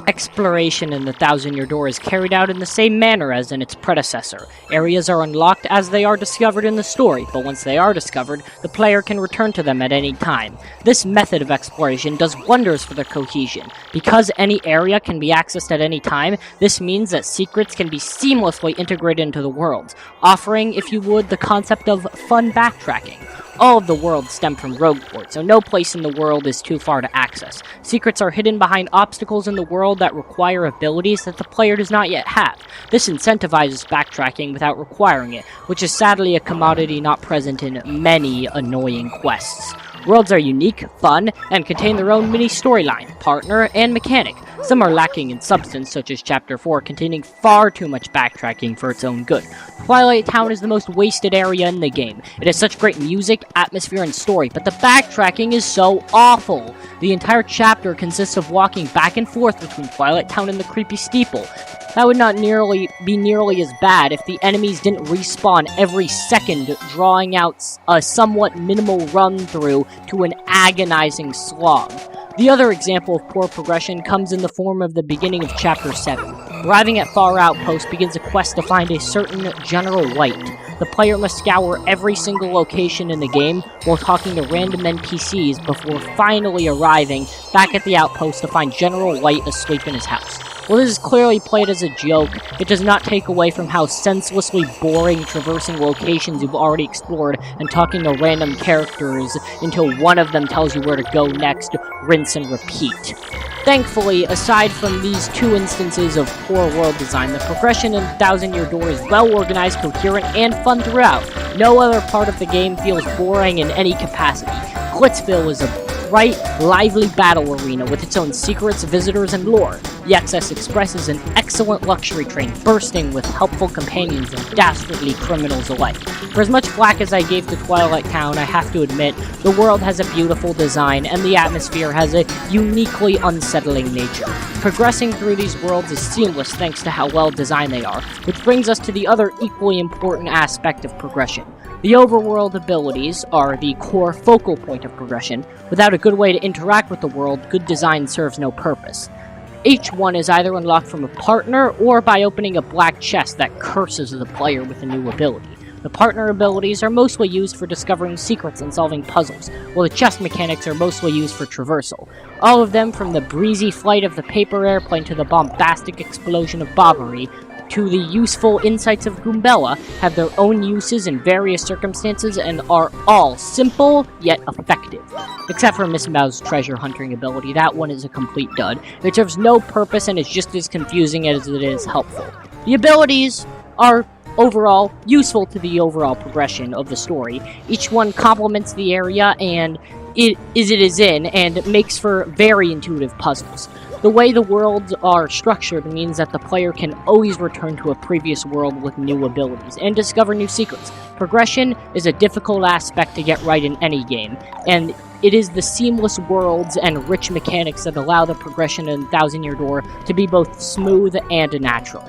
Exploration in the Thousand Year Door is carried out in the same manner as in its predecessor. Areas are unlocked as they are discovered in the story, but once they are discovered, the player can return to them at any time. This method of exploration does wonders for the cohesion. Because any area can be accessed at any time, this means that secrets can be seamlessly integrated into the worlds, offering, if you would, the concept of fun backtracking. All of the worlds stem from Rogueport, so no place in the world is too far to access. Secrets are hidden behind obstacles in the world that require abilities that the player does not yet have. This incentivizes backtracking without requiring it, which is sadly a commodity not present in many annoying quests. Worlds are unique, fun, and contain their own mini storyline, partner, and mechanic. Some are lacking in substance, such as Chapter 4 containing far too much backtracking for its own good. Twilight Town is the most wasted area in the game. It has such great music, atmosphere, and story, but the backtracking is so awful. The entire chapter consists of walking back and forth between Twilight Town and the creepy steeple. That would not be nearly as bad if the enemies didn't respawn every second, drawing out a somewhat minimal run-through to an agonizing slog. The other example of poor progression comes in the form of the beginning of Chapter 7. Arriving at Far Outpost begins a quest to find a certain General White. The player must scour every single location in the game while talking to random NPCs before finally arriving back at the outpost to find General White asleep in his house. While this is clearly played as a joke, it does not take away from how senselessly boring traversing locations you've already explored and talking to random characters until one of them tells you where to go next, rinse and repeat. Thankfully, aside from these two instances of poor world design, the progression in Thousand Year Door is well organized, coherent, and fun throughout. No other part of the game feels boring in any capacity. Glitzville is a bright, lively battle arena with its own secrets, visitors, and lore. The XS Express is an excellent luxury train, bursting with helpful companions and dastardly criminals alike. For as much flack as I gave to Twilight Town, I have to admit, the world has a beautiful design, and the atmosphere has a uniquely unsettling nature. Progressing through these worlds is seamless thanks to how well designed they are, which brings us to the other equally important aspect of progression. The overworld abilities are the core focal point of progression. Without a good way to interact with the world, good design serves no purpose. Each one is either unlocked from a partner or by opening a black chest that curses the player with a new ability. The partner abilities are mostly used for discovering secrets and solving puzzles, while the chest mechanics are mostly used for traversal. All of them, from the breezy flight of the paper airplane to the bombastic explosion of Bobbery, to the useful insights of Goombella, have their own uses in various circumstances and are all simple yet effective. Except for Miss Mao's treasure hunting ability, that one is a complete dud. It serves no purpose and is just as confusing as it is helpful. The abilities are overall useful to the overall progression of the story. Each one complements the area and it is in, and makes for very intuitive puzzles. The way the worlds are structured means that the player can always return to a previous world with new abilities, and discover new secrets. Progression is a difficult aspect to get right in any game, and it is the seamless worlds and rich mechanics that allow the progression in Thousand Year Door to be both smooth and natural.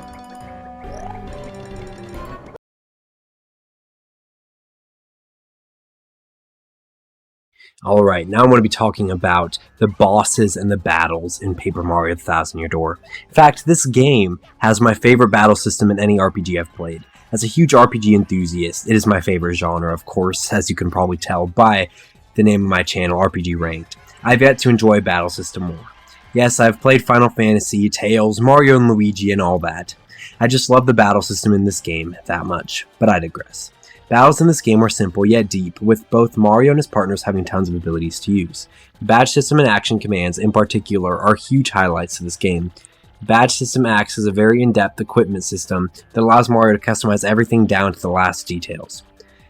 Alright, now I'm going to be talking about the bosses and the battles in Paper Mario: The Thousand Year Door. In fact, this game has my favorite battle system in any RPG I've played. As a huge RPG enthusiast, it is my favorite genre, of course, as you can probably tell by the name of my channel, RPG Ranked. I've yet to enjoy a battle system more. Yes, I've played Final Fantasy, Tales, Mario and Luigi, and all that. I just love the battle system in this game that much, but I digress. Battles in this game are simple yet deep, with both Mario and his partners having tons of abilities to use. The badge system and action commands in particular are huge highlights to this game. The badge system acts as a very in-depth equipment system that allows Mario to customize everything down to the last details.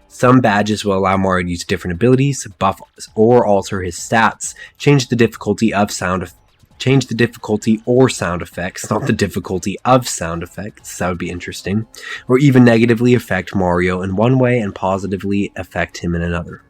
Some badges will allow Mario to use different abilities, buff or alter his stats, change the difficulty or sound effects, not the difficulty of sound effects, that would be interesting, or even negatively affect Mario in one way and positively affect him in another.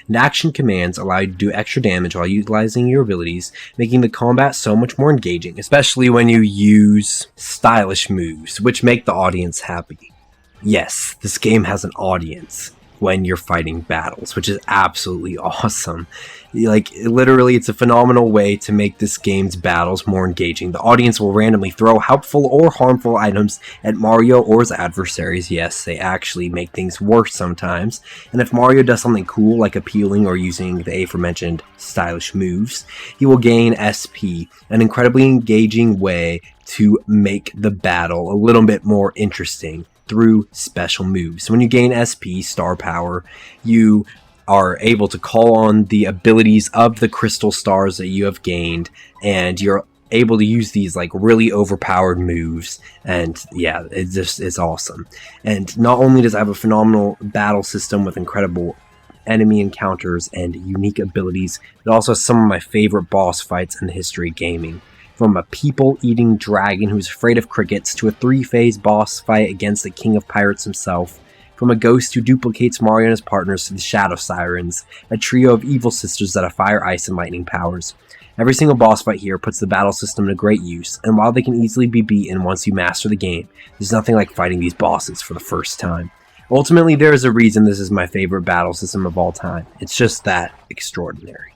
And action commands allow you to do extra damage while utilizing your abilities, making the combat so much more engaging, especially when you use stylish moves, which make the audience happy. Yes, this game has an audience. when you're fighting battles, which is absolutely awesome. Like, literally, it's a phenomenal way to make this game's battles more engaging. The audience will randomly throw helpful or harmful items at Mario or his adversaries. Yes, they actually make things worse sometimes. And if Mario does something cool, like appealing or using the aforementioned stylish moves, he will gain SP, an incredibly engaging way to make the battle a little bit more interesting through special moves. So when you gain SP, star power, you are able to call on the abilities of the crystal stars that you have gained, and you're able to use these like really overpowered moves, and yeah, it just is awesome. And not only does it have a phenomenal battle system with incredible enemy encounters and unique abilities, it also has some of my favorite boss fights in the history of gaming. From a people-eating dragon who's afraid of crickets to a 3-phase boss fight against the king of pirates himself. From a ghost who duplicates Mario and his partners to the Shadow Sirens, a trio of evil sisters that have fire, ice, and lightning powers. Every single boss fight here puts the battle system to great use, and while they can easily be beaten once you master the game, there's nothing like fighting these bosses for the first time. Ultimately, there is a reason this is my favorite battle system of all time. It's just that extraordinary.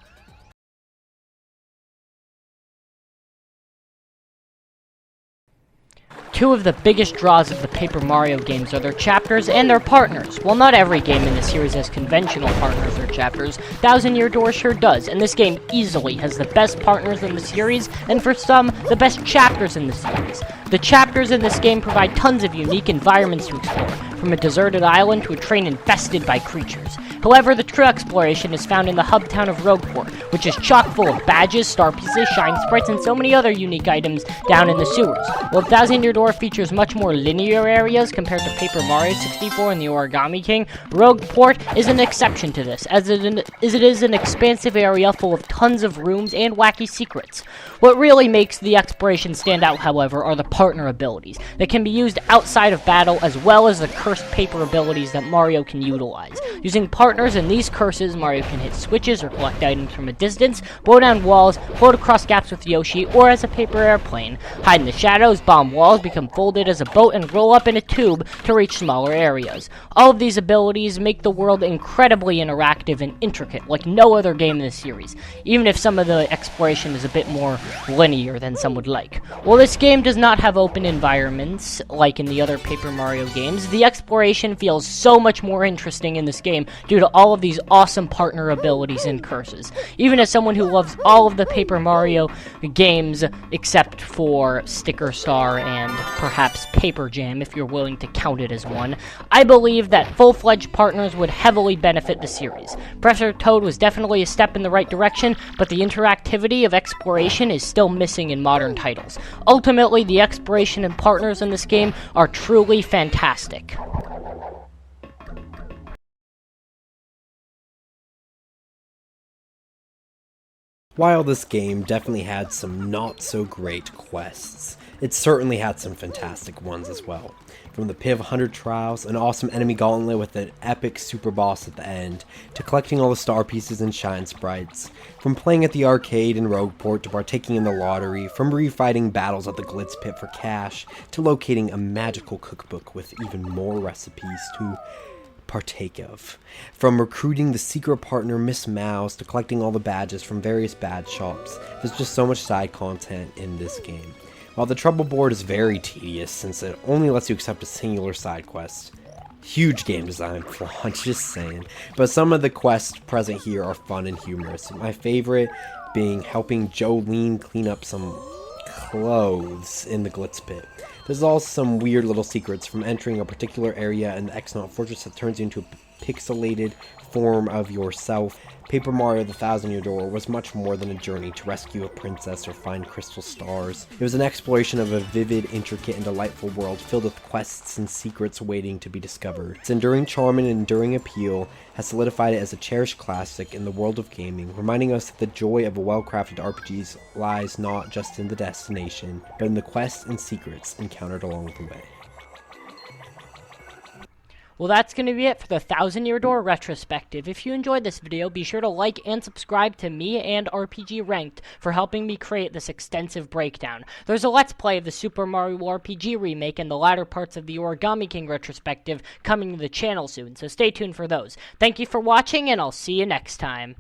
Two of the biggest draws of the Paper Mario games are their chapters and their partners. While not every game in the series has conventional partners or chapters, Thousand Year Door sure does, and this game easily has the best partners in the series, and for some, the best chapters in the series. The chapters in this game provide tons of unique environments to explore, from a deserted island to a train infested by creatures. However, the true exploration is found in the hub town of Rogueport, which is chock full of badges, star pieces, shine sprites, and so many other unique items down in the sewers. While Thousand Year Door features much more linear areas compared to Paper Mario 64 and the Origami King, Rogueport is an exception to this, as it is an expansive area full of tons of rooms and wacky secrets. What really makes the exploration stand out, however, are the partner abilities that can be used outside of battle, as well as the cursed paper abilities that Mario can utilize. Using partners in these curses, Mario can hit switches or collect items from a distance, blow down walls, float across gaps with Yoshi, or as a paper airplane, hide in the shadows, bomb walls, become folded as a boat, and roll up in a tube to reach smaller areas. All of these abilities make the world incredibly interactive and intricate, like no other game in the series, even if some of the exploration is a bit more linear than some would like. While this game does not have open environments like in the other Paper Mario games, the exploration feels so much more interesting in this game due to all of these awesome partner abilities and curses. Even as someone who loves all of the Paper Mario games except for Sticker Star and perhaps Paper Jam, if you're willing to count it as one, I believe that full-fledged partners would heavily benefit the series. Pressure Toad was definitely a step in the right direction, but the interactivity of exploration is still missing in modern titles. Ultimately, the exploration and partners in this game are truly fantastic. While this game definitely had some not-so-great quests, it certainly had some fantastic ones as well. From the Pit of 100 Trials, an awesome enemy gauntlet with an epic super boss at the end, to collecting all the star pieces and shine sprites, from playing at the arcade in Rogueport to partaking in the lottery, from refighting battles at the Glitz Pit for cash, to locating a magical cookbook with even more recipes to partake of. From recruiting the secret partner Miss Mouse to collecting all the badges from various badge shops, there's just so much side content in this game. While the trouble board is very tedious since it only lets you accept a singular side quest. Huge game design flaw, just saying. But some of the quests present here are fun and humorous. My favorite being helping Jolene clean up some clothes in the Glitz Pit. There's also some weird little secrets, from entering a particular area in the X-Naut Fortress that turns you into a pixelated form of yourself. Paper Mario the Thousand Year Door was much more than a journey to rescue a princess or find crystal stars. It was an exploration of a vivid, intricate, and delightful world filled with quests and secrets waiting to be discovered. Its enduring charm and enduring appeal has solidified it as a cherished classic in the world of gaming, reminding us that the joy of a well-crafted RPG lies not just in the destination, but in the quests and secrets encountered along the way. Well, that's going to be it for the 1,000 Year Door retrospective. If you enjoyed this video, be sure to like and subscribe to me and RPG Ranked for helping me create this extensive breakdown. There's a Let's Play of the Super Mario RPG remake and the latter parts of the Origami King retrospective coming to the channel soon, so stay tuned for those. Thank you for watching, and I'll see you next time.